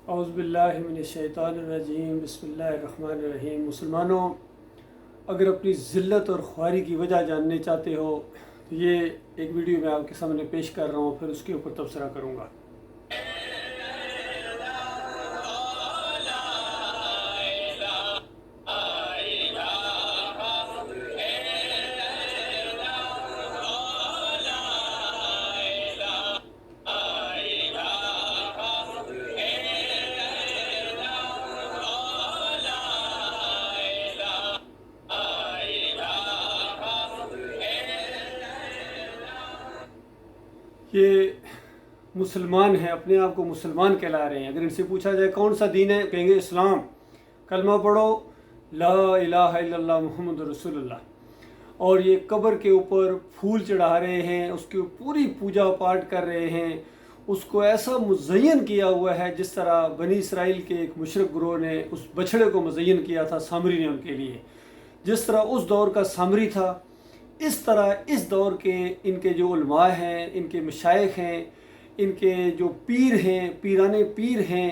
اعوذ باللہ من الشیطان الرجیم، بسم اللہ الرحمن الرحیم۔ مسلمانوں، اگر اپنی ذلت اور خواری کی وجہ جاننے چاہتے ہو تو یہ ایک ویڈیو میں آپ کے سامنے پیش کر رہا ہوں، پھر اس کے اوپر تبصرہ کروں گا۔ یہ مسلمان ہیں، اپنے آپ کو مسلمان کہلا رہے ہیں۔ اگر ان سے پوچھا جائے کون سا دین ہے، کہیں گے اسلام، کلمہ پڑھو لا الہ الا اللہ محمد رسول اللہ۔ اور یہ قبر کے اوپر پھول چڑھا رہے ہیں، اس کی پوری پوجا پاٹ کر رہے ہیں، اس کو ایسا مزین کیا ہوا ہے جس طرح بنی اسرائیل کے ایک مشرک گروہ نے اس بچھڑے کو مزین کیا تھا سامری نے ان کے لیے، جس طرح اس دور کا سامری تھا، اس طرح اس دور کے ان کے جو علماء ہیں، ان کے مشائخ ہیں، ان کے جو پیر ہیں، پیرانے پیر ہیں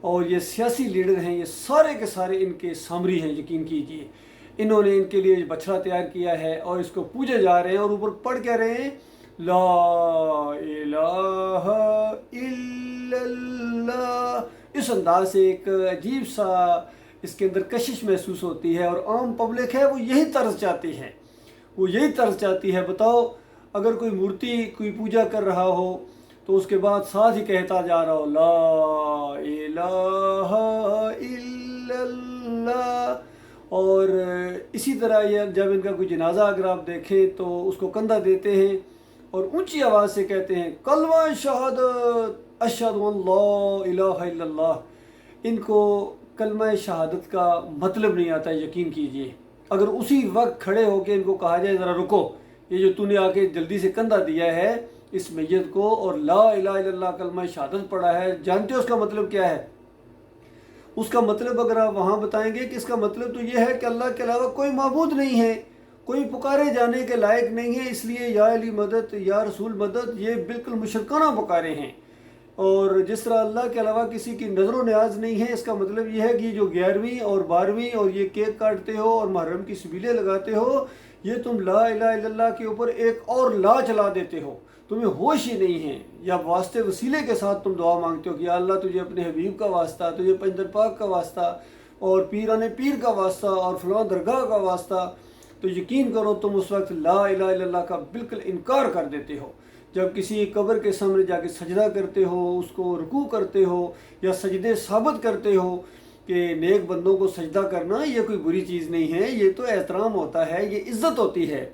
اور یہ سیاسی لیڈر ہیں، یہ سارے کے سارے ان کے سامری ہیں۔ یقین کیجئے انہوں نے ان کے لیے بچھڑا تیار کیا ہے اور اس کو پوجے جا رہے ہیں، اور اوپر پڑھ کہہ رہے ہیں لا الہ الا اللہ۔ اس انداز سے ایک عجیب سا اس کے اندر کشش محسوس ہوتی ہے، اور عام پبلک ہے وہ یہی طرز چاہتی ہے، وہ یہی طرز چاہتی ہے۔ بتاؤ، اگر کوئی مورتی کوئی پوجا کر رہا ہو تو اس کے بعد ساتھ ہی کہتا جا رہا ہو لا الہ الا اللہ، اور اسی طرح یہ جب ان کا کوئی جنازہ اگر آپ دیکھیں تو اس کو کندھا دیتے ہیں اور اونچی آواز سے کہتے ہیں کلمہ شہادت اشہد ان لا الہ الا اللہ۔ ان کو کلمہ شہادت کا مطلب نہیں آتا ہے، یقین کیجئے۔ اگر اسی وقت کھڑے ہو کے ان کو کہا جائے ذرا رکو، یہ جو تو نے آ کے جلدی سے کندھا دیا ہے اس میت کو اور لا الہ الا اللہ کلمہ شہادت پڑھا ہے، جانتے ہو اس کا مطلب کیا ہے؟ اس کا مطلب اگر آپ وہاں بتائیں گے کہ اس کا مطلب تو یہ ہے کہ اللہ کے علاوہ کوئی معبود نہیں ہے، کوئی پکارے جانے کے لائق نہیں ہے، اس لیے یا علی مدد یا رسول مدد، یہ بالکل مشرکانہ پکارے ہیں۔ اور جس طرح اللہ کے علاوہ کسی کی نظر و نیاز نہیں ہے، اس کا مطلب یہ ہے کہ جو 11ویں اور 12ویں اور یہ کیک کاٹتے ہو اور محرم کی سبیلیں لگاتے ہو، یہ تم لا الہ الا اللہ کے اوپر ایک اور لا چلا دیتے ہو، تمہیں ہوش ہی نہیں ہے۔ یا واسطے وسیلے کے ساتھ تم دعا مانگتے ہو کہ یا اللہ تجھے اپنے حبیب کا واسطہ، تجھے پنجر پاک کا واسطہ اور پیران پیر کا واسطہ اور فلاں درگاہ کا واسطہ، تو یقین کرو تم اس وقت لا الہ الا اللہ کا بالکل انکار کر دیتے ہو۔ جب کسی قبر کے سامنے جا کے سجدہ کرتے ہو، اس کو رکوع کرتے ہو یا سجدے ثابت کرتے ہو کہ نیک بندوں کو سجدہ کرنا یہ کوئی بری چیز نہیں ہے، یہ تو احترام ہوتا ہے، یہ عزت ہوتی ہے۔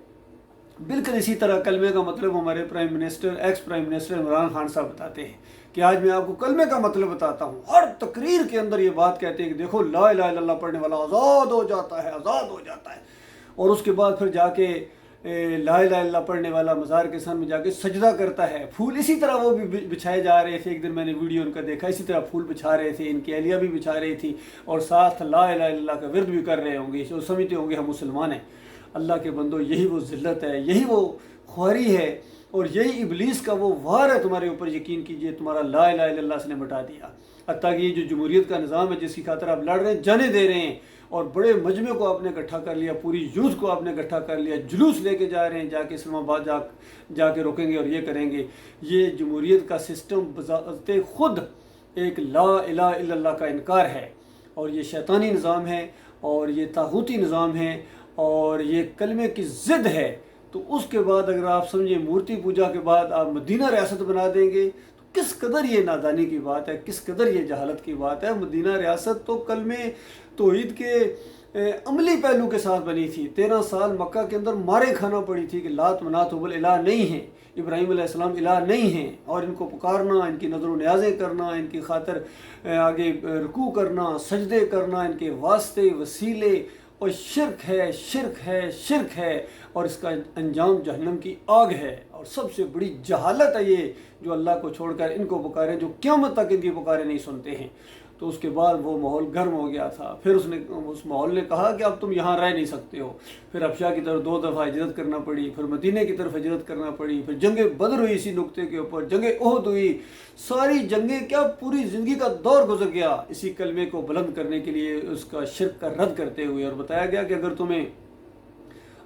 بالکل اسی طرح کلمے کا مطلب ہمارے prime minister, ex prime minister Imran Khan صاحب بتاتے ہیں کہ آج میں آپ کو کلمے کا مطلب بتاتا ہوں۔ ہر تقریر کے اندر یہ بات کہتے ہیں کہ دیکھو لا الہ الا اللہ پڑھنے والا آزاد ہو جاتا ہے، آزاد ہو جاتا ہے، اور اس کے بعد پھر جا کے لا الہ الا اللہ پڑھنے والا مزار کے سامنے جا کے سجدہ کرتا ہے۔ پھول اسی طرح وہ بھی بچھائے جا رہے تھے، ایک دن میں نے ویڈیو ان کا دیکھا، اسی طرح پھول بچھا رہے تھے، ان کی اہلیہ بھی بچھا رہی تھی اور ساتھ لا الہ الا اللہ کا ورد بھی کر رہے ہوں گے، جو سمجھتے ہوں گے ہم مسلمان ہیں۔ اللہ کے بندو، یہی وہ ذلت ہے، یہی وہ خواری ہے، اور یہی ابلیس کا وہ وار ہے تمہارے اوپر۔ یقین کیجئے تمہارا لا الہ الا اللہ سے نے مٹا دیا۔ حتیٰ کہ یہ جو جمہوریت کا نظام ہے جس کی خاطر آپ لڑ رہے ہیں، جانے دے رہے ہیں، اور بڑے مجمع کو آپ نے اکٹھا کر لیا، پوری یوتھ کو آپ نے اکٹھا کر لیا، جلوس لے کے جا رہے ہیں، جا کے اسلام آباد جا کے روکیں گے اور یہ کریں گے۔ یہ جمہوریت کا سسٹم بذات خود ایک لا الہ الا اللہ کا انکار ہے، اور یہ شیطانی نظام ہے، اور یہ طاغوتی نظام ہے، اور یہ کلمے کی ضد ہے۔ تو اس کے بعد اگر آپ سمجھیں مورتی پوجا کے بعد آپ مدینہ ریاست بنا دیں گے تو کس قدر یہ نادانی کی بات ہے، کس قدر یہ جہالت کی بات ہے۔ مدینہ ریاست تو کلمے توحید کے عملی پہلو کے ساتھ بنی تھی۔ 13 سال مکہ کے اندر مارے کھانا پڑی تھی کہ لات منات حبل الہ نہیں ہیں، ابراہیم علیہ السلام الہ نہیں ہیں، اور ان کو پکارنا، ان کی نظر و نیازیں کرنا، ان کی خاطر آگے رکوع کرنا، سجدے کرنا، ان کے واسطے وسیلے، اور شرک ہے، شرک ہے، شرک ہے، اور اس کا انجام جہنم کی آگ ہے۔ اور سب سے بڑی جہالت ہے یہ جو اللہ کو چھوڑ کر ان کو پکاریں، جو قیامت تک ان کی پکاریں نہیں سنتے ہیں۔ تو تو اس کے بعد وہ ماحول گرم ہو گیا تھا. پھر اس ماحول نے کہا کہ اب تم یہاں رہ نہیں سکتے ہو. پھر حبشہ کی طرف 2 دفعہ ہجرت کرنا پڑی, پھر مدینہ کی طرف ہجرت کرنا پڑی, پھر جنگ بدر ہوئی اسی نقطے کے اوپر, جنگ احد ہوئی. ساری جنگیں کیا پوری زندگی کا دور گزر گیا اسی کلمے کو بلند کرنے کے لیے, اس کا شرک کا رد کرتے ہوئے. اور بتایا گیا کہ اگر تمہیں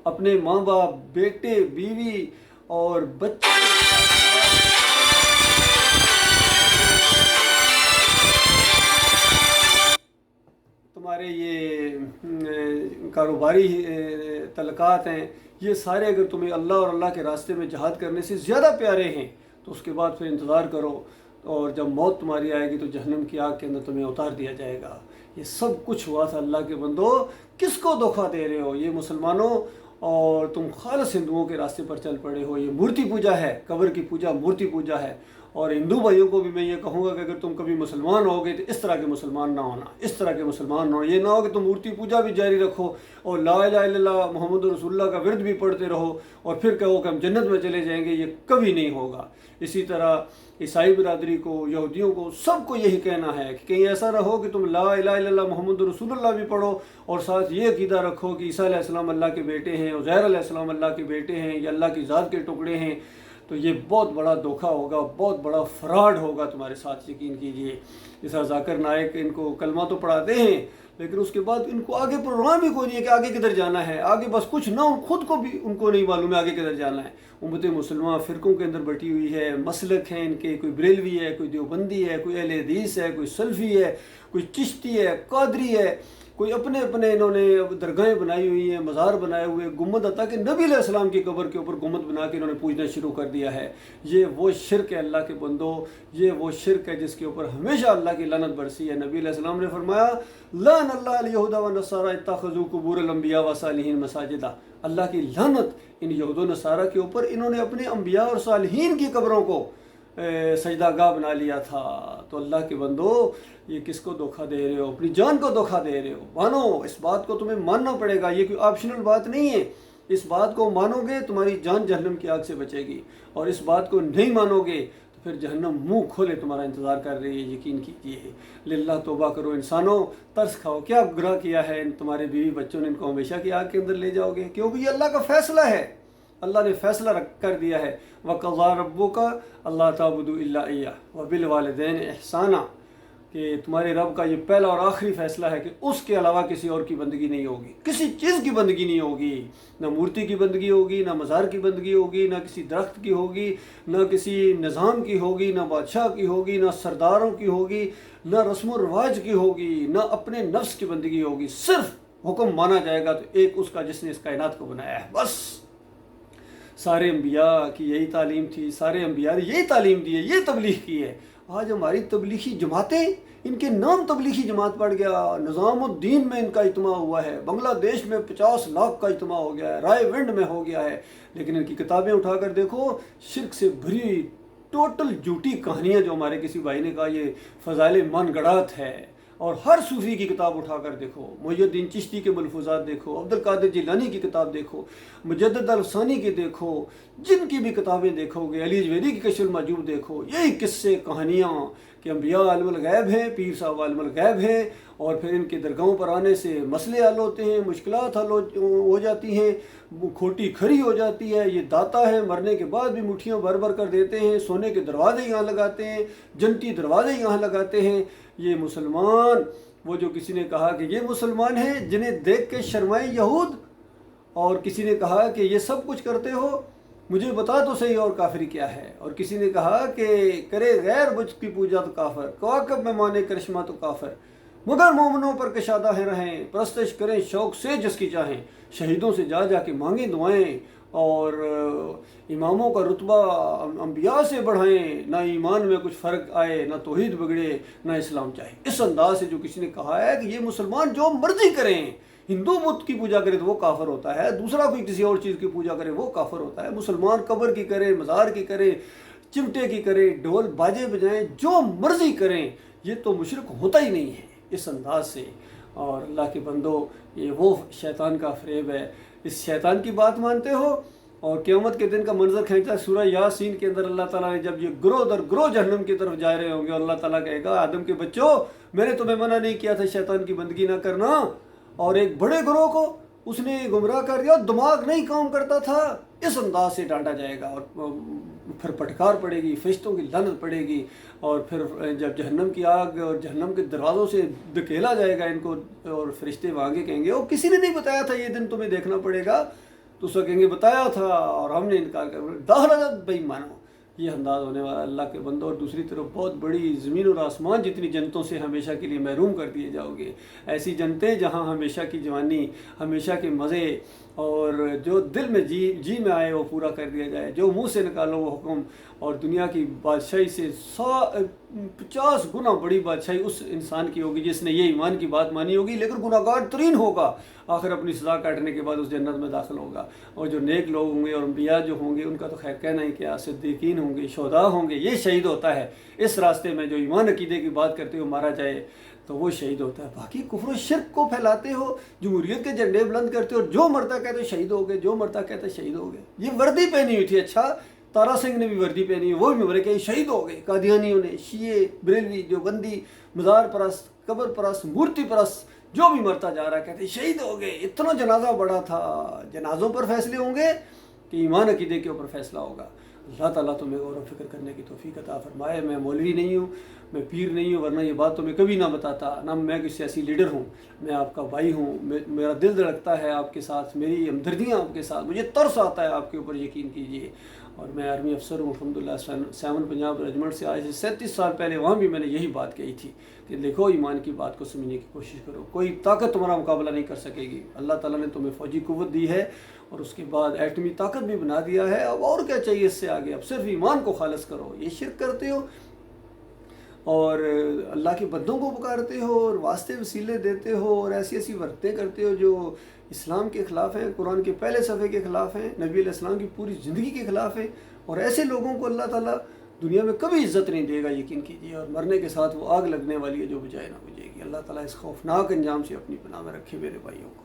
اپنے ماں باپ, بیٹے, بیوی اور بچے تمہارے یہ کاروباری تعلقات ہیں, یہ سارے اگر تمہیں اللہ اور اللہ کے راستے میں جہاد کرنے سے زیادہ پیارے ہیں تو اس کے بعد پھر انتظار کرو, اور جب موت تمہاری آئے گی تو جہنم کی آگ کے اندر تمہیں اتار دیا جائے گا. یہ سب کچھ ہوا تھا اللہ کے بندو. کس کو دھوکہ دے رہے ہو؟ یہ مسلمانوں, اور تم خالص ہندوؤں کے راستے پر چل پڑے ہو. یہ مورتی پوجا ہے, قبر کی پوجا مورتی پوجا ہے. اور ہندو بھائیوں کو بھی میں یہ کہوں گا کہ اگر تم کبھی مسلمان ہوگے تو اس طرح کے مسلمان نہ ہونا, اس طرح کے مسلمان نہ ہو. یہ نہ ہو کہ تم مورتی پوجا بھی جاری رکھو اور لا الہ الا اللہ محمد رسول اللہ کا ورد بھی پڑھتے رہو اور پھر کہو کہ ہم جنت میں چلے جائیں گے. یہ کبھی نہیں ہوگا. اسی طرح عیسائی برادری کو, یہودیوں کو, سب کو یہی کہنا ہے کہ کہیں ایسا نہ ہو کہ تم لا الہ الا اللہ محمد رسول اللہ بھی پڑھو اور ساتھ یہ عقیدہ رکھو کہ عیسیٰ علیہ السلام اللہ کے بیٹے ہیں, عزیر علیہ السلام اللہ کے بیٹے ہیں, یا اللہ کی ذات کے ٹکڑے ہیں. تو یہ بہت بڑا دھوکہ ہوگا, بہت بڑا فراڈ ہوگا تمہارے ساتھ, یقین کیجئے. جیسا ذاکر نائک ان کو کلمہ تو پڑھاتے ہیں لیکن اس کے بعد ان کو آگے پروگرام بھی کوئی نہیں ہے کہ آگے کدھر جانا ہے. آگے بس کچھ نہ, خود کو بھی ان کو نہیں معلوم ہے آگے کدھر جانا ہے. امت مسلمہ فرقوں کے اندر بٹی ہوئی ہے, مسلک ہیں ان کے, کوئی بریلوی ہے, کوئی دیوبندی ہے, کوئی اہل حدیث ہے, کوئی سلفی ہے, کوئی چشتی ہے, قادری ہے, کوئی اپنے انہوں نے درگاہیں بنائی ہوئی ہیں, مزار بنائے ہوئے, گنبد, حتیٰ کہ نبی علیہ السلام کی قبر کے اوپر گنبد بنا کے انہوں نے پوجنا شروع کر دیا ہے. یہ وہ شرک ہے اللہ کے بندو, یہ وہ شرک ہے جس کے اوپر ہمیشہ اللہ کی لعنت برسی ہے. نبی علیہ السلام نے فرمایا لعن اللہ الیہود والنصارى اتخذوا قبور الانبیاء والصالحین مساجدا. اللہ کی لعنت ان یہود و نصارہ کے اوپر, انہوں نے اپنے انبیاء اور صالحین کی قبروں کو سجدہ گاہ بنا لیا تھا. تو اللہ کے بندو یہ کس کو دھوکہ دے رہے ہو؟ اپنی جان کو دھوکہ دے رہے ہو. مانو, اس بات کو تمہیں ماننا پڑے گا. یہ کوئی آپشنل بات نہیں ہے. اس بات کو مانو گے تمہاری جان جہنم کی آگ سے بچے گی, اور اس بات کو نہیں مانو گے تو پھر جہنم منہ کھولے تمہارا انتظار کر رہی ہے. یقین کیجیے. للہ توبہ کرو انسانوں, ترس کھاؤ. کیا گناہ کیا ہے تمہارے بیوی بچوں نے؟ ان کو ہمیشہ کی آگ کے اندر لے جاؤ گے, کیونکہ یہ اللہ کا فیصلہ ہے. اللہ نے فیصلہ کر دیا ہے وَقَضَىٰ رَبُّكَ أَلَّا تَعْبُدُوا إِلَّا إِيَّاهُ وَبِالْوَالِدَيْنِ إِحْسَانًا. کہ تمہارے رب کا یہ پہلا اور آخری فیصلہ ہے کہ اس کے علاوہ کسی اور کی بندگی نہیں ہوگی, کسی چیز کی بندگی نہیں ہوگی. نہ مورتی کی بندگی ہوگی, نہ مزار کی بندگی ہوگی, نہ کسی درخت کی ہوگی, نہ کسی نظام کی ہوگی, نہ بادشاہ کی ہوگی, نہ سرداروں کی ہوگی, نہ رسم و رواج کی ہوگی, نہ اپنے نفس کی بندگی ہوگی. صرف حکم مانا جائے گا تو ایک اس کا جس نے اس کائنات کو بنایا ہے, بس. سارے انبیاء کی یہی تعلیم تھی, سارے انبیاء نے یہی تعلیم دی ہے, یہ تبلیغ کی ہے. آج ہماری تبلیغی جماعتیں, ان کے نام تبلیغی جماعت پڑ گیا. نظام الدین میں ان کا اجتماع ہوا ہے, بنگلہ دیش میں 50 لاکھ کا اجتماع ہو گیا ہے, رائے ونڈ میں ہو گیا ہے. لیکن ان کی کتابیں اٹھا کر دیکھو, شرک سے بھری ٹوٹل جھوٹی کہانیاں. جو ہمارے کسی بھائی نے کہا یہ فضائل من گڑات ہے. اور ہر صوفی کی کتاب اٹھا کر دیکھو, محی الدین چشتی کے ملفوظات دیکھو, عبد القادر جیلانی کی کتاب دیکھو, مجدد الثانی کی دیکھو, جن کی بھی کتابیں دیکھو گے, علی جویری کی کشف المحجوب دیکھو. یہی قصے کہانیاں کہ انبیاء عالم الغیب ہیں, پیر صاحب عالم الغیب ہیں, اور پھر ان کے درگاہوں پر آنے سے مسئلے حل ہوتے ہیں, مشکلات حل ہو جاتی ہیں, کھوٹی کھری ہو جاتی ہے. یہ داتا ہے, مرنے کے بعد بھی مٹھیاں بھر بھر کر دیتے ہیں, سونے کے دروازے یہاں لگاتے ہیں, جنتی دروازے یہاں لگاتے ہیں. یہ مسلمان, وہ جو کسی نے کہا کہ یہ مسلمان ہیں جنہیں دیکھ کے شرمائے یہود, اور کسی نے کہا کہ یہ سب کچھ کرتے ہو, مجھے بتا تو صحیح اور کافری کیا ہے. اور کسی نے کہا کہ کرے غیر بت کی پوجا تو کافر, کواکب میں مانے کرشمہ تو کافر, مگر مومنوں پر کشادہ ہیں رہیں, پرستش کریں شوق سے جس کی چاہیں, شہیدوں سے جا جا کے مانگیں دعائیں, اور اماموں کا رتبہ انبیاء سے بڑھائیں. نہ ایمان میں کچھ فرق آئے, نہ توحید بگڑے, نہ اسلام چاہے. اس انداز سے جو کسی نے کہا ہے کہ یہ مسلمان جو مرضی کریں, ہندو بت کی پوجا کرے تو وہ کافر ہوتا ہے, دوسرا کوئی کسی اور چیز کی پوجا کرے وہ کافر ہوتا ہے. مسلمان قبر کی کرے, مزار کی کرے, چمٹے کی کرے, ڈھول باجے بجائیں, جو مرضی کریں, یہ تو مشرک ہوتا ہی نہیں ہے اس انداز سے. اور اللہ کے بندو, یہ وہ شیطان کا فریب ہے. اس شیطان کی بات مانتے ہو اور قیامت کے دن کا منظر کھینچا ہے سورہ یاسین کے اندر اللہ تعالیٰ نے، جب یہ گروہ در گروہ جہنم کی طرف جا رہے ہوں گے اور اللہ تعالیٰ کہے گا آدم کے بچوں میں نے تمہیں منع نہیں کیا تھا شیطان کی بندگی نہ کرنا، اور ایک بڑے گروہ کو اس نے گمراہ کر دیا، دماغ نہیں کام کرتا تھا، اس انداز سے ڈانٹا جائے گا، اور پھر پٹکار پڑے گی، فرشتوں کی لعنت پڑے گی، اور پھر جب جہنم کی آگ اور جہنم کے دروازوں سے دھکیلا جائے گا ان کو، اور فرشتے آگے کہیں گے اور کسی نے نہیں بتایا تھا یہ دن تمہیں دیکھنا پڑے گا، تو اس وقت کہیں گے بتایا تھا اور ہم نے انکار کر داخلہ بے ایمانو، یہ انداز ہونے والا اللہ کے بندوں۔ اور دوسری طرف بہت بڑی زمین اور آسمان جتنی جنتوں سے ہمیشہ کے لیے محروم کر دیے جاؤ گے، ایسی جنتیں جہاں ہمیشہ کی جوانی، ہمیشہ کے مزے، اور جو دل میں جی میں آئے وہ پورا کر دیا جائے، جو منہ سے نکالو وہ حکم، اور دنیا کی بادشاہی سے 50 گنا بڑی بادشاہی اس انسان کی ہوگی جس نے یہ ایمان کی بات مانی ہوگی لیکن گناہ گار ترین ہوگا، آخر اپنی سزا کاٹنے کے بعد اس جنت میں داخل ہوگا۔ اور جو نیک لوگ ہوں گے اور انبیاء جو ہوں گے ان کا تو خیر کہنا ہی کیا، صدیقین ہوں گے، شہداء ہوں گے، یہ شہید ہوتا ہے اس راستے میں، جو ایمان عقیدے کی بات کرتے ہوئے مارا جائے تو وہ شہید ہوتا ہے۔ باقی کفر و شرک کو پھیلاتے ہو، جمہوریت کے جھنڈے بلند کرتے ہو، جو مرتا کہتے شہید ہو گئے، جو مرتا کہتے شہید ہو گئے، یہ وردی پہنی ہوئی تھی، اچھا تارا سنگھ نے بھی وردی پہنی ہے، وہ بھی مبارک ہے، شہید ہو گئے، قادیانیوں نے، شیعہ، بریلوی، دیوبندی، مزار پرست، قبر پرست، مورتی پرست، جو بھی مرتا جا رہا کہتے شہید ہو گئے، اتنا جنازہ بڑا تھا۔ جنازوں پر فیصلے ہوں گے کہ ایمان عقیدے کے اوپر فیصلہ ہوگا۔ اللہ تعالیٰ تمہیں غور و فکر کرنے کی توفیق عطا فرمائے۔ میں مولوی نہیں ہوں، میں پیر نہیں ہوں، ورنہ یہ بات تو میں کبھی نہ بتاتا، نہ میں کوئی سیاسی لیڈر ہوں، میں آپ کا بھائی ہوں، میرا دل دھڑکتا ہے آپ کے ساتھ، میری ہمدردیاں آپ کے ساتھ، مجھے ترس آتا ہے آپ کے اوپر، یقین کیجئے۔ اور میں آرمی افسر ہوں الحمدللہ، 7 پنجاب ریجمنٹ سے آج سے 37 سال پہلے وہاں بھی میں نے یہی بات کہی تھی کہ دیکھو ایمان کی بات کو سمجھنے کی کوشش کرو، کوئی طاقت تمہارا مقابلہ نہیں کر سکے گی۔ اللہ تعالیٰ نے تمہیں فوجی قوت دی ہے اور اس کے بعد ایٹمی طاقت بھی بنا دیا ہے، اب اور کیا چاہیے اس سے آگے، اب صرف ایمان کو خالص کرو۔ یہ شرک کرتے ہو اور اللہ کے بندوں کو پکارتے ہو اور واسطے وسیلے دیتے ہو اور ایسی ایسی ورتیں کرتے ہو جو اسلام کے خلاف ہیں، قرآن کے پہلے صفحے کے خلاف ہیں، نبی علیہ السلام کی پوری زندگی کے خلاف ہیں، اور ایسے لوگوں کو اللہ تعالیٰ دنیا میں کبھی عزت نہیں دے گا، یقین کیجیے، اور مرنے کے ساتھ وہ آگ لگنے والی ہے جو بجائے نہ بجھے گی۔ اللہ تعالیٰ اس خوفناک انجام سے اپنی پناہ میں رکھے میرے بھائیوں کو۔